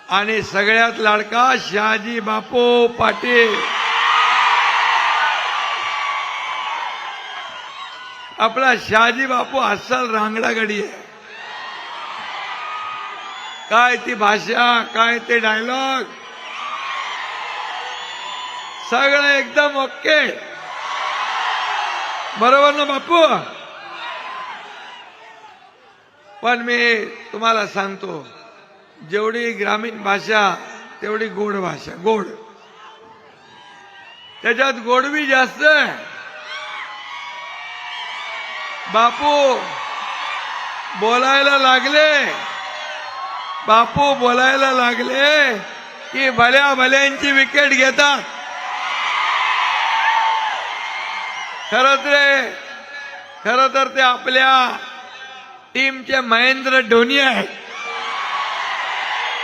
आणि सगळ्यात लाडका शहाजी बापू पाटील। आपला शहाजी बापू अस्सल रांगडा गडी आहे। काय ती भाषा, काय ते डायलॉग, सगळं एकदम ओके। बरोबर ना बापू? पण मी तुम्हाला सांगतो, जेवढी ग्रामीण भाषा तेवढी गोड भाषा, गोड, त्याच्यात गोडवी जास्त आहे। बापू बोलायला लागले, बापू बोलायला लागले की भल्या भल्यांची विकेट घेतात। खरं तर ते आपल्या टीमचे महेंद्र धोनी आहेत।